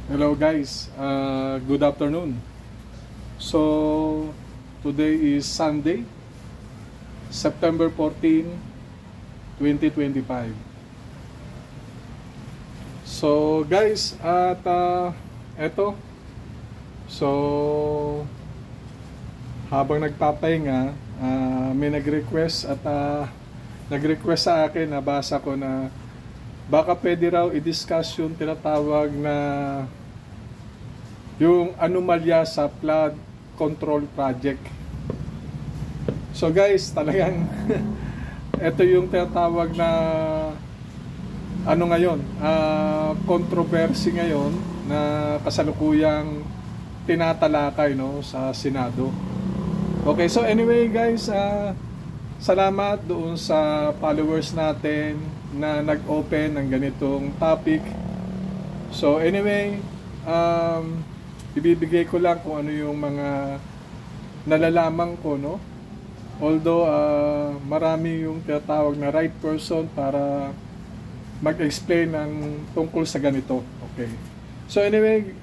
Hello guys, good afternoon. So today is Sunday, September 14, 2025. So guys, at eto, so habang nagpapahinga, may nag-request at nag-request sa akin, nabasa ko na baka pwede raw i-discuss yung tinatawag na yung anomalya sa flood control project. So guys, talagang ito yung tinatawag na ano ngayon, controversy ngayon na kasalukuyang tinatalakay, no, sa Senado. Okay, so anyway guys, salamat doon sa followers natin na nag-open ng ganitong topic. So anyway, ibibigay ko lang kung ano yung mga nalalaman ko, no? Although marami yung tinatawag na right person para mag-explain ng tungkol sa ganito. Okay. So anyway,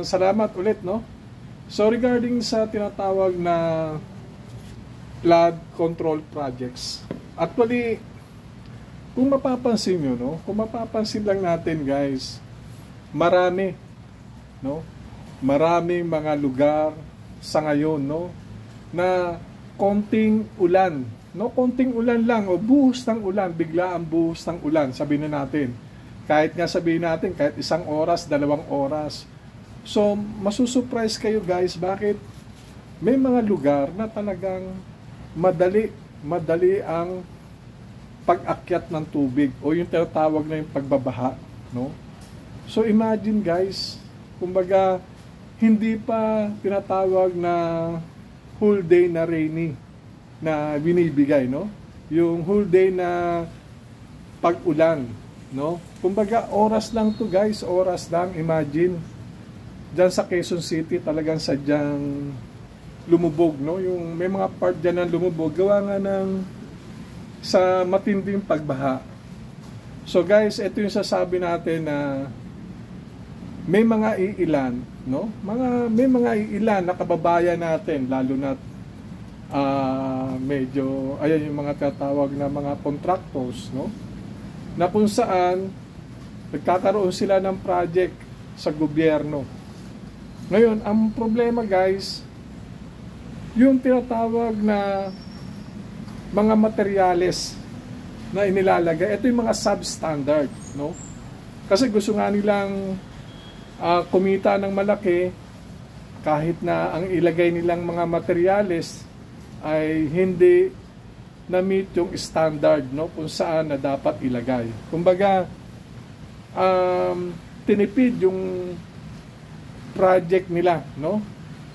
salamat ulit, no? So regarding sa tinatawag na flood control projects, actually, kung mapapansin nyo, no? Kung mapapansin lang natin, guys, marami, no? Maraming mga lugar sa ngayon, no, na konting ulan, no, konting ulan lang o buhos ng ulan, bigla ang buhos ng ulan, sabihin na natin. Kahit nga sabihin natin, kahit 1 oras, 2 oras. So, masusurprise kayo guys, bakit may mga lugar na talagang madali ang pag-akyat ng tubig o yung tinatawag na yung pagbabaha, no? So, imagine guys, kumbaga, hindi pa tinatawag na whole day na rainy na binibigay, no? Yung whole day na pag-ulan, no? Kumbaga, oras lang to guys, oras lang. Imagine, dyan sa Quezon City, talagang sadyang lumubog, no? Yung may mga part dyan na lumubog, gawa nga ng sa matinding pagbaha. So guys, ito yung sasabi natin na may mga iilan, no? May mga iilan na kababayan natin, lalo na medyo, ayan yung mga tatawag na mga contractors, no? Na kung saan nagkakaroon sila ng project sa gobyerno. Ngayon, ang problema guys, yung tinatawag na mga materyales na inilalagay, ito yung mga substandard, no? Kasi gusto nga nilang kumita ng malaki kahit na ang ilagay nilang mga materyales ay hindi na-meet yung standard, no, kung saan na dapat ilagay. Kumbaga, tinipid yung project nila, no?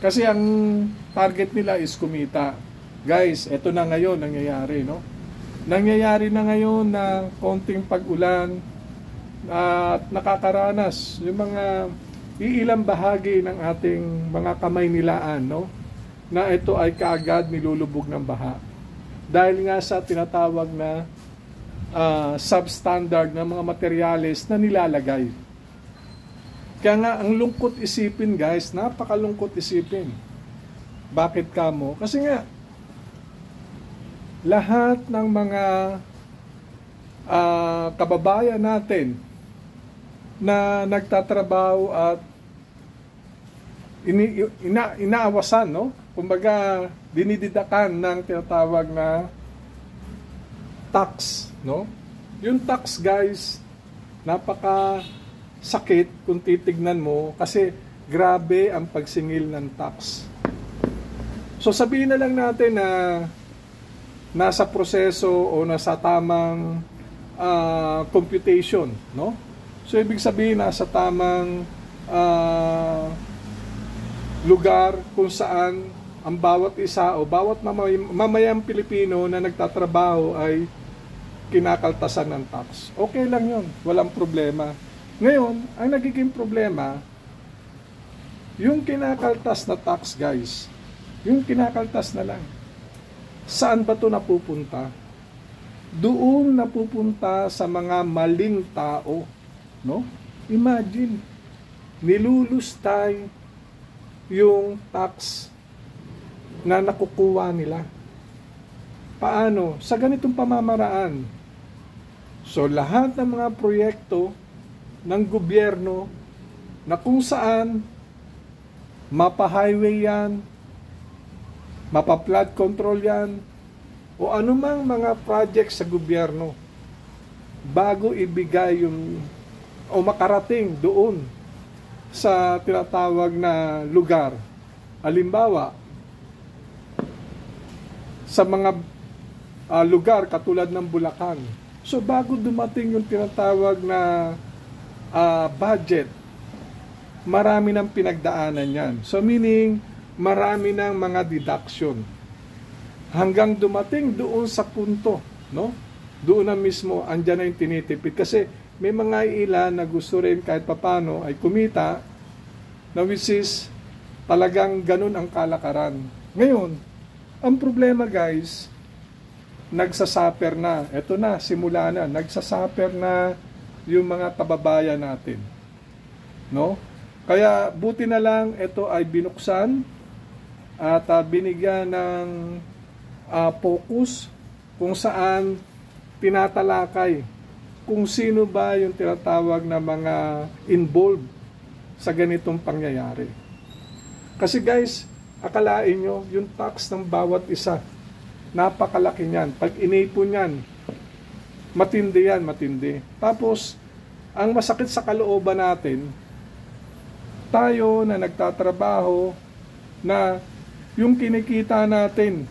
Kasi ang target nila is kumita. Guys, ito na ngayon nangyayari, no? Nangyayari na ngayon na konting pag-ulan at nakakaranas yung mga iilang bahagi ng ating mga kamay nilaan, no, na ito ay kaagad nilulubog ng baha dahil nga sa tinatawag na substandard na mga materyales na nilalagay. Kaya nga ang lungkot isipin guys, napakalungkot isipin. Bakit kamo? Kasi nga lahat ng mga kababayan natin na nagtatrabaho at inaawasan, no? Kumbaga, dinididakan ng tinatawag na tax, no? Yung tax, guys, napaka sakit kung titignan mo kasi grabe ang pagsingil ng tax. So sabihin na lang natin na nasa proseso o nasa tamang computation, no? So ibig sabihin nasa tamang lugar kung saan ang bawat isa o bawat mamayang Pilipino na nagtatrabaho ay kinakaltasan ng tax. Okay lang yun, walang problema. Ngayon, ang nagiging problema, yung kinakaltas na tax guys, yung kinakaltas na lang. Saan ba ito napupunta? Doon napupunta sa mga maling tao, no? Imagine, nilulustay yung tax na nakukuha nila. Paano? Sa ganitong pamamaraan. So, lahat ng mga proyekto ng gobyerno na kung saan mapa-highway yan, mapa-flood control yan, o anumang mga project sa gobyerno, bago ibigay yung o makarating doon sa tinatawag na lugar. Halimbawa, sa mga lugar katulad ng Bulacan. So bago dumating yung tinatawag na budget, marami ng pinagdaanan yan. So meaning, marami ng mga deduction. Hanggang dumating doon sa punto, no? Doon na mismo, andyan na yung tinitipid. Kasi may mga ilan na gusto rin kahit papano ay kumita, na which is talagang ganun ang kalakaran. Ngayon, ang problema guys, nagsasaper na. Eto na, simula na. Nagsasaper na yung mga kababayan natin. No? Kaya buti na lang ito ay binuksan at binigyan ng focus kung saan tinatalakay kung sino ba yung tinatawag na mga involved sa ganitong pangyayari. Kasi guys, akalain nyo, yung tax ng bawat isa, napakalaki niyan. Pag inipon yan, matindi yan, matindi. Tapos, ang masakit sa kalooban natin, tayo na nagtatrabaho, na yung kinikita natin.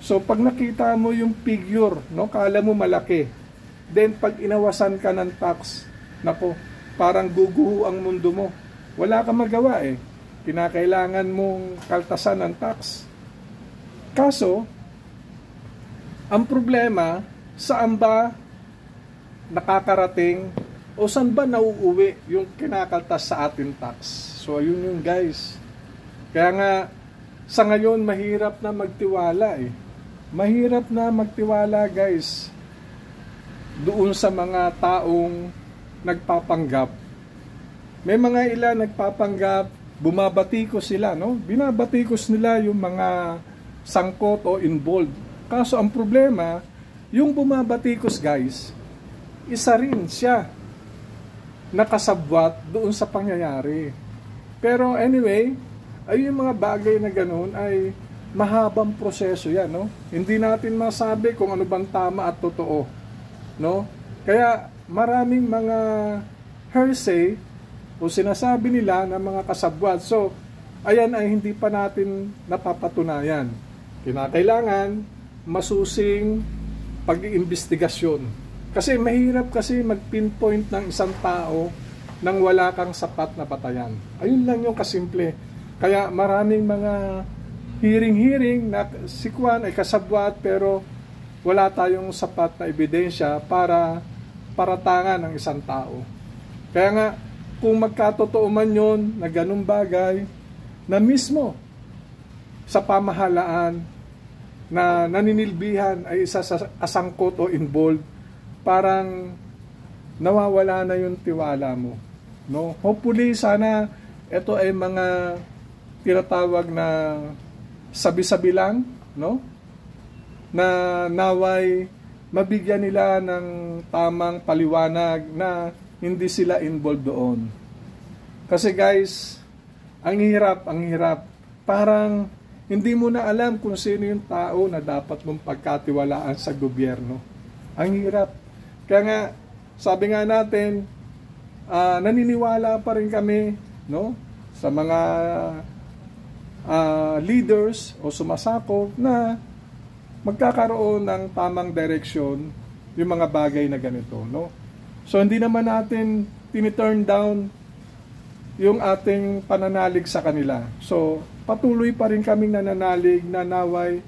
So, pag nakita mo yung figure, no, kala mo malaki. Then, pag inawasan ka ng tax, nako, parang guguho ang mundo mo. Wala kang magawa eh. Kinakailangan mong kaltasan ng tax. Kaso, ang problema, saan ba nakakarating o saan ba nauuwi yung kinakaltas sa ating tax? So, ayun yung guys. Kaya nga, sa ngayon, mahirap na magtiwala eh. Mahirap na magtiwala guys doon sa mga taong nagpapanggap. May mga ilan nagpapanggap, bumabatikos sila, no? Binabatikos nila yung mga sangkot o involved. Kaso ang problema, yung bumabatikos guys, isa rin siya nakasabwat doon sa pangyayari. Pero anyway, ay yung mga bagay na ganoon ay mahabang proseso yan, no? Hindi natin masabi kung ano bang tama at totoo, no? Kaya maraming mga hearsay o sinasabi nila ng mga kasabwat. So, ayan ay hindi pa natin napapatunayan. Kinakailangan masusing pag-iimbestigasyon. Kasi mahirap kasi mag-pinpoint ng isang tao nang wala kang sapat na batayan. Ayun lang yung kasimple. Kaya maraming mga hearing na si Kwan ay kasabwat pero wala tayong sapat na ebidensya para paratangan ng isang tao. Kaya nga, kung magkatotoo man yun na ganung bagay, na mismo sa pamahalaan na naninilbihan ay isa sa kasangkot o involved, parang nawawala na yung tiwala mo. No? Hopefully, sana ito ay mga tinatawag na sabi-sabi lang, no? Na naway mabigyan nila ng tamang paliwanag na hindi sila involved doon. Kasi guys, ang hirap. Parang hindi mo na alam kung sino yung tao na dapat mong pagkatiwalaan sa gobyerno. Ang hirap. Kaya nga, sabi nga natin, naniniwala pa rin kami, no, sa mga leaders o sumasakop na magkakaroon ng tamang direksyon yung mga bagay na ganito, no? So hindi naman natin tini-turn down yung ating pananalig sa kanila. So patuloy pa rin kaming nananalig na naway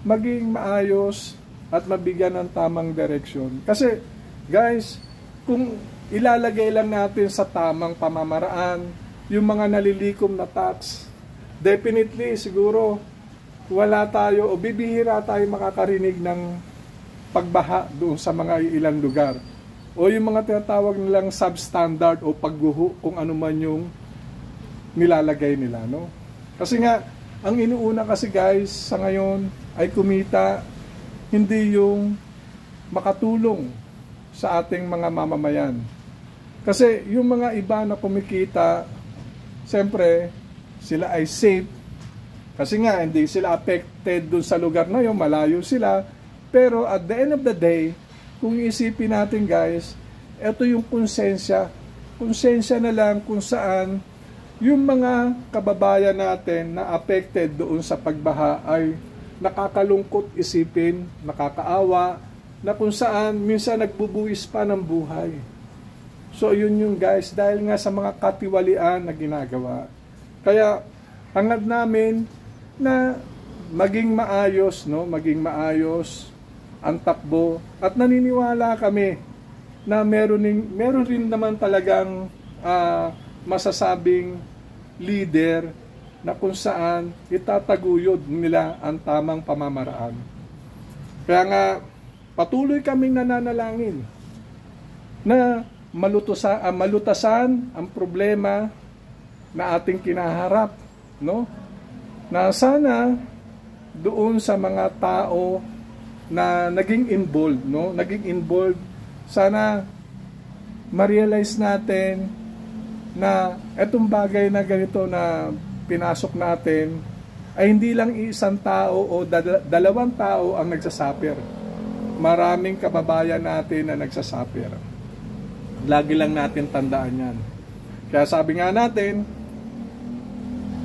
maging maayos at mabigyan ng tamang direksyon. Kasi guys, kung ilalagay lang natin sa tamang pamamaraan yung mga nalilikom na tax, definitely siguro wala tayo o bibihira tayo makakarinig ng pagbaha doon sa mga ilang lugar. o yung mga tinatawag nilang substandard o pagguho kung ano man yung nilalagay nila, no? Kasi nga, ang inuuna kasi guys sa ngayon ay kumita, hindi yung makatulong sa ating mga mamamayan. Kasi yung mga iba na kumikita, siyempre, sila ay safe. Kasi nga, hindi sila affected dun sa lugar na yun, malayo sila. Pero at the end of the day, kung isipin natin guys, ito yung konsensya. Konsensya na lang kung saan yung mga kababayan natin na affected doon sa pagbaha ay nakakalungkot isipin, nakakaawa, na kung saan minsan nagbubuwis pa ng buhay. So yun yung guys, dahil nga sa mga katiwalian na ginagawa. Kaya hangad namin na maging maayos, no? Maging maayos ang takbo, at naniniwala kami na meron rin naman talagang masasabing leader na kung saan itataguyod nila ang tamang pamamaraan. Kaya nga patuloy kaming nananalangin na malutasan ang problema na ating kinaharap, no? Na sana doon sa mga tao na naging involved, no? Naging involved, sana ma-realize natin na etong bagay na ganito na pinasok natin ay hindi lang isang tao o dalawang tao ang nagsasuffer. Maraming kababayan natin na nagsasuffer. Lagi lang natin tandaan yan. Kaya sabi nga natin,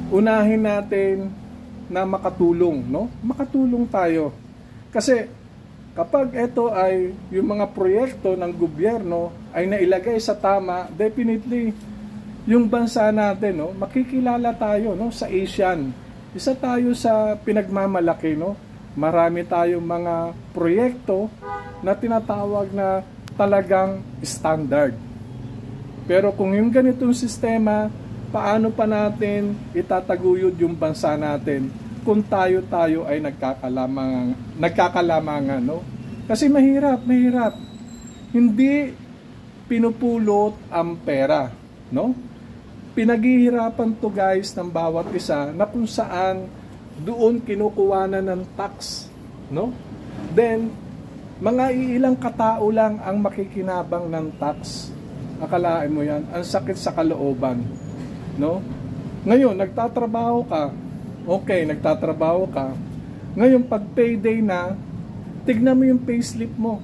unahin natin na makatulong, no? Makatulong tayo. Kasi kapag ito ay yung mga proyekto ng gobyerno ay nailagay sa tama, definitely yung bansa natin, no, makikilala tayo, no, sa ASEAN. Isa tayo sa pinagmamalaki, no? Marami tayong mga proyekto na tinatawag na talagang standard. Pero kung yung ganitong sistema, paano pa natin itataguyod yung bansa natin kung tayo ay nagkakalamangan, no? Kasi mahirap. Hindi pinupulot ang pera, no? Pinaghihirapan to guys ng bawat isa na kung saan doon kinukuhanan ng tax, no? Then mga ilang katao lang ang makikinabang ng tax. Akalain mo yan, ang sakit sa kalooban, no? Ngayon nagtatrabaho ka, okay, nagtatrabaho ka. Ngayon pag payday na, tignan mo yung payslip mo.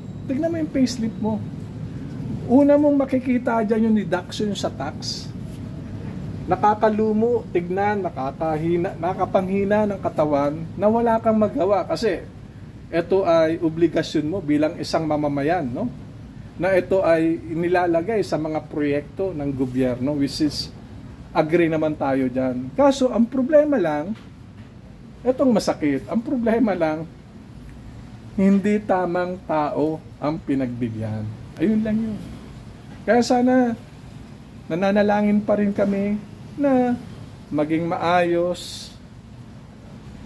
Una mong makikita dyan yung deduction sa tax. Nakakalumo, tignan, nakapanghina ng katawan na wala kang magawa kasi ito ay obligasyon mo bilang isang mamamayan, no? Na ito ay nilalagay sa mga proyekto ng gobyerno, which is agree naman tayo dyan. Kaso ang problema lang, etong masakit, ang problema lang, hindi tamang tao ang pinagbigyan. Ayun lang yun. Kaya sana nananalangin pa rin kami na maging maayos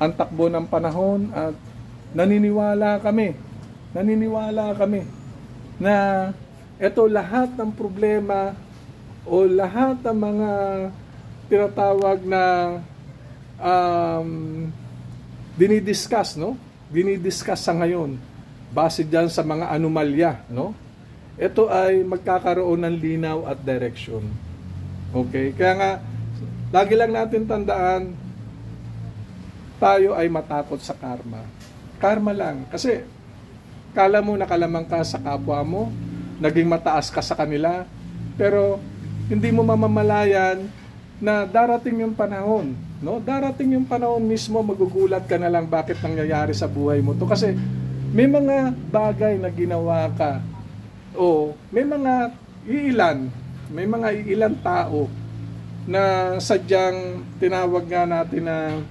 ang takbo ng panahon, at naniniwala kami na ito lahat ng problema o lahat ng mga tinatawag na dinidiscuss, no? Dinidiscuss sa ngayon base dyan sa mga anomalya, no? Ito ay magkakaroon ng linaw at direction. Okay? Kaya nga, lagi lang natin tandaan, tayo ay matakot sa karma. Karma lang. Kasi, kala mo nakalamang ka sa kapwa mo, naging mataas ka sa kanila, pero hindi mo mamamalayan na darating yung panahon, no? Darating yung panahon mismo, magugulat ka na lang bakit nangyayari sa buhay mo to. Kasi, may mga bagay na ginawa ka, o may mga iilan tao na sadyang tinawag nga natin na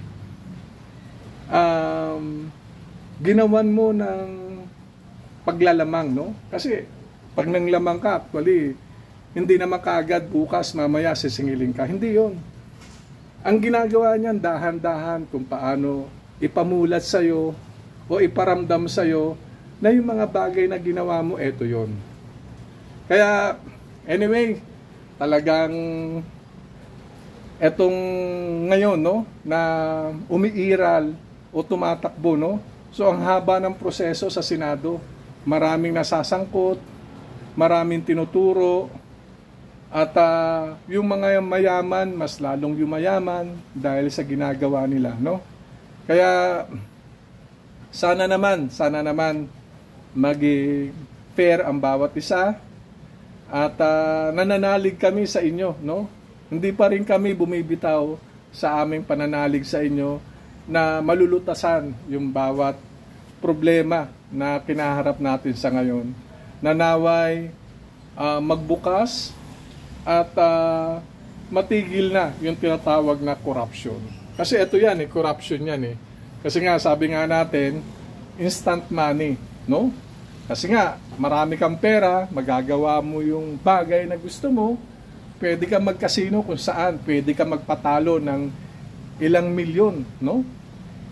ginawan mo ng paglalamang, no? Kasi pag nanglamang ka, actually, hindi naman kaagad bukas, mamaya sisingilin ka. Hindi yon. Ang ginagawa niyan, dahan-dahan kung paano ipamulat sa'yo o iparamdam sa'yo na yung mga bagay na ginawa mo, eto yon. Kaya, anyway, talagang etong ngayon, no, na umiiral o tumatakbo, no? So, ang haba ng proseso sa Senado, maraming nasasangkot, maraming tinuturo, at yung mga mayaman, mas lalong yumayaman dahil sa ginagawa nila, no? Kaya, sana naman, maging fair ang bawat isa, at nananalig kami sa inyo, no? Hindi pa rin kami bumibitaw sa aming pananalig sa inyo na malulutasan yung bawat problema na kinaharap natin sa ngayon. Nanaway magbukas at matigil na yung tinatawag na corruption. Kasi ito yan, corruption yan. Kasi nga, sabi nga natin, instant money, no? Kasi nga, marami kang pera, magagawa mo yung bagay na gusto mo, pwede ka magkasino kung saan, pwede ka magpatalo ng ilang milyon, no?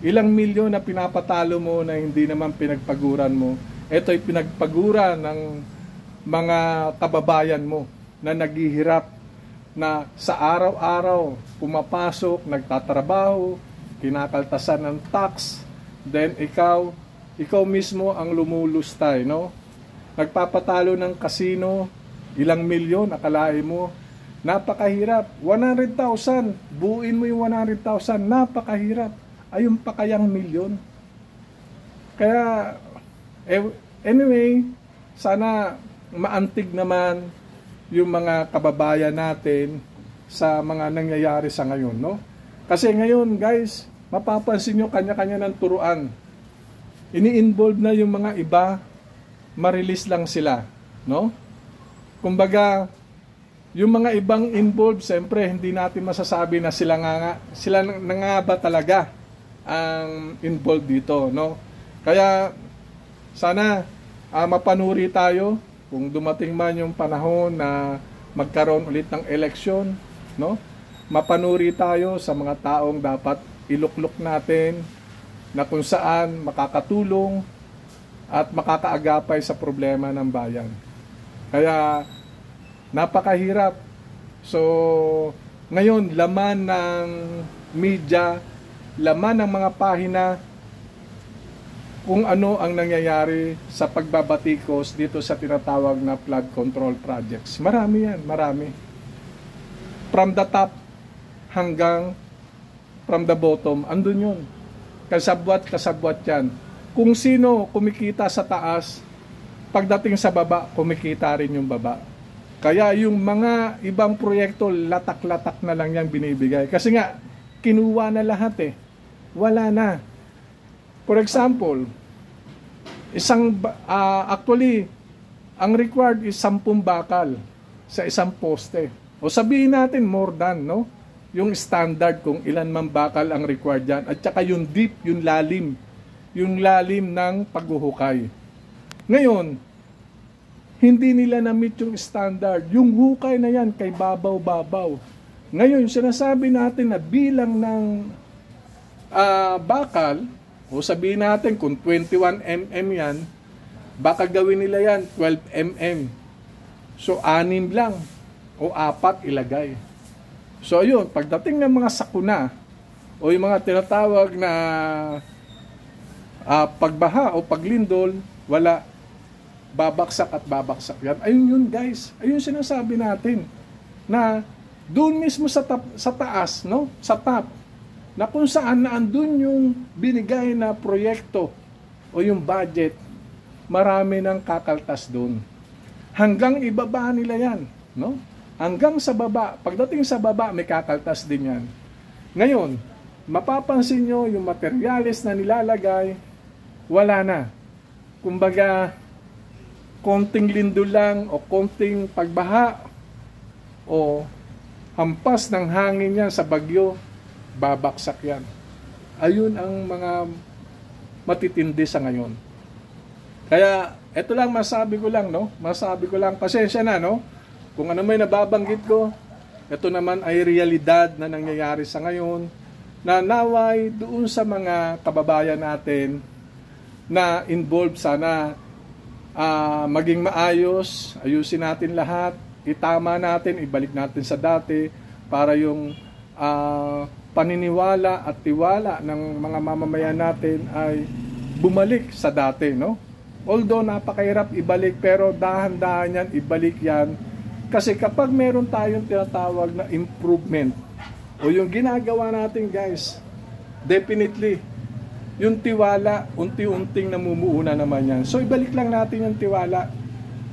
Ilang milyon na pinapatalo mo na hindi naman pinagpaguran mo. Ito'y pinagpaguran ng mga kababayan mo na naghihirap, na sa araw-araw pumapasok, nagtatrabaho, kinakaltasan ng tax, then ikaw mismo ang lumulustay, no? Nagpapatalo ng kasino, ilang milyon, akalain mo, napakahirap. 100,000, buuin mo yung 100,000, napakahirap. Ayun pa kayang milyon. Kaya, anyway, sana maantig naman yung mga kababayan natin sa mga nangyayari sa ngayon, no? Kasi ngayon, guys, mapapansin nyo kanya-kanya ng turuan. Ini-involve na yung mga iba, ma-release lang sila, no? Kumbaga, yung mga ibang involved, siyempre, hindi natin masasabi na sila nga ba talaga ang involved dito, no? Kaya, sana, mapanuri tayo kung dumating man yung panahon na magkaroon ulit ng eleksyon, no? Mapanuri tayo sa mga taong dapat iluklok natin, na kung saan makakatulong at makakaagapay sa problema ng bayan. Kaya napakahirap. So, ngayon, laman ng media, laman ng mga pahina, kung ano ang nangyayari sa pagbabatikos dito sa tinatawag na flood control projects. Marami yan, marami. From the top hanggang from the bottom, andun yun. Kasabwat yan. Kung sino kumikita sa taas, pagdating sa baba, kumikita rin yung baba. Kaya yung mga ibang proyekto, latak-latak na lang yan binibigay. Kasi nga, kinuha na lahat Wala na. For example, actually, ang required is 10 bakal sa isang poste. O sabihin natin more than, no? Yung standard kung ilan man bakal ang required dyan. At saka yung deep, yung lalim ng paghuhukay. Ngayon, hindi nila na-meet yung standard. Yung hukay na yan, kay babaw-babaw. Ngayon, sinasabi natin na bilang ng bakal, o sabihin natin kung 21 mm yan, baka gawin nila yan 12 mm. So, 6 lang o 4 ilagay. So, ayun, pagdating ng mga sakuna o yung mga tinatawag na pagbaha o paglindol, wala. Babaksak at babaksak yan. Ayun yun, guys. Ayun sinasabi natin na doon mismo sa taas, no? Sa top, na kung saan na andun yung binigay na proyekto o yung budget, marami nang kakaltas doon. Hanggang ibaba nila yan, no? Hanggang sa baba. Pagdating sa baba, may kakaltas din yan. Ngayon, mapapansin nyo yung materyales na nilalagay, wala na. Kumbaga, konting lindol lang o konting pagbaha o hampas ng hangin yan sa bagyo, babaksak yan. Ayun ang mga matitindi sa ngayon. Kaya, eto lang masabi ko lang, no? Masabi ko lang, pasensya na, no? Kung ano may nababanggit ko, ito naman ay realidad na nangyayari sa ngayon, na naway doon sa mga kababayan natin na involved, sana maging maayos, ayusin natin lahat, itama natin, ibalik natin sa dati para yung paniniwala at tiwala ng mga mamamayan natin ay bumalik sa dati, no? Although napakahirap ibalik, pero dahan-dahan yan, ibalik yan. Kasi kapag meron tayong tinatawag na improvement o yung ginagawa natin, guys, definitely yung tiwala unti-unting namumuuna naman yan. So ibalik lang natin yung tiwala.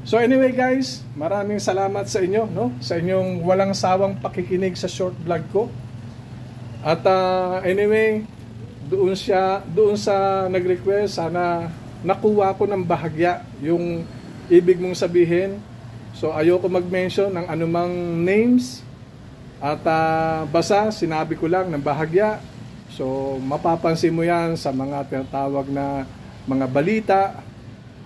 So anyway, guys, maraming salamat sa inyo, no? Sa inyong walang sawang pakikinig sa short vlog ko. At anyway, doon sa nag-request, sana nakuha ko ng bahagya yung ibig mong sabihin. So ayoko mag-mention ng anumang names. At basta sinabi ko lang ng bahagya. So mapapansin mo yan sa mga tinatawag na mga balita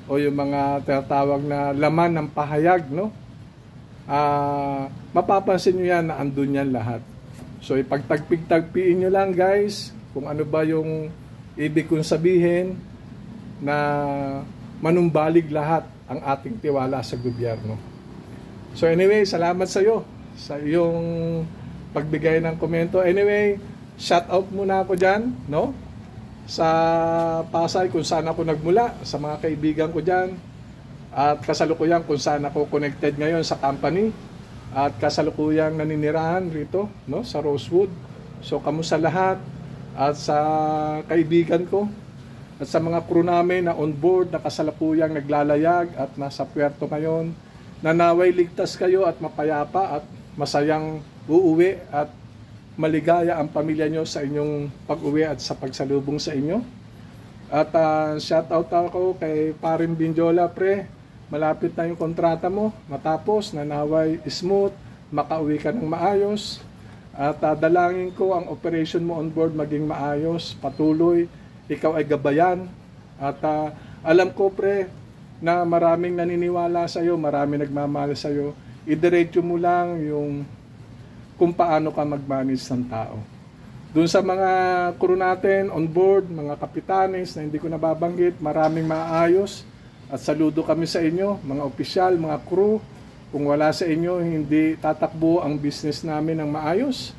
o yung mga tinatawag na laman ng pahayag, no? Mapapansin nyo yan na andun yan lahat. So ipagtagpig-tagpiin nyo lang, guys, kung ano ba yung ibig kong sabihin na manumbalig lahat ang ating tiwala sa gobyerno. So anyway, salamat sa iyo sa iyong pagbigay ng komento. Anyway, shout out muna ako dyan, no? Sa Pasay kung saan ako nagmula, sa mga kaibigan ko dyan, at kasalukuyang kung saan ako connected ngayon sa company, at kasalukuyang naninirahan rito, no? Sa Rosewood. So kamusta lahat, at sa kaibigan ko, at sa mga crew namin na on board, na kasalukuyang naglalayag at nasa puerto ngayon, na naway ligtas kayo at mapayapa at masayang uuwi at maligaya ang pamilya nyo sa inyong pag-uwi at sa pagsalubong sa inyo. At shout out ako kay Parin Binjola, pre. Malapit na yung kontrata mo matapos, na naway smooth, makauwi ka ng maayos. At dalangin ko ang operation mo on board maging maayos, patuloy, ikaw ay gabayan. At alam ko, pre, na maraming naniniwala sa iyo, maraming nagmamahal sa iyo. Idiretso mo lang yung kung paano ka mag-manage ng tao. Doon sa mga crew natin on board, mga kapitanes na hindi ko nababanggit, maraming maayos at saludo kami sa inyo, mga opisyal, mga crew. Kung wala sa inyo, hindi tatakbo ang business namin ng maayos.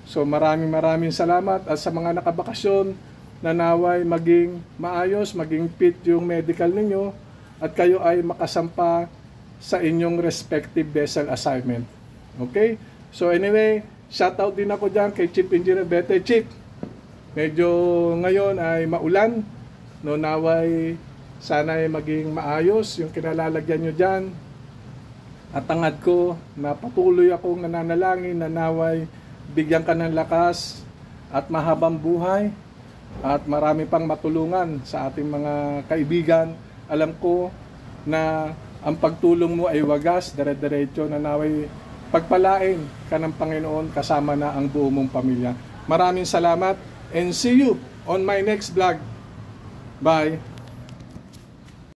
So maraming salamat. At sa mga nakabakasyon, na naway maging maayos, maging fit yung medical ninyo at kayo ay makasampa sa inyong respective vessel assignment. Okay? So anyway, shout out din ako dyan kay Chief Engineer Bete. Chief, medyo ngayon ay maulan, no, naway sana ay maging maayos yung kinalalagyan nyo dyan. At tangad ko na patuloy akong nananalangin na naway bigyan ka ng lakas at mahabang buhay at marami pang matulungan sa ating mga kaibigan. Alam ko na ang pagtulong mo ay wagas, dire-diretso, na naway pagpalain ka ng Panginoon kasama na ang buo mong pamilya. Maraming salamat and see you on my next vlog. Bye!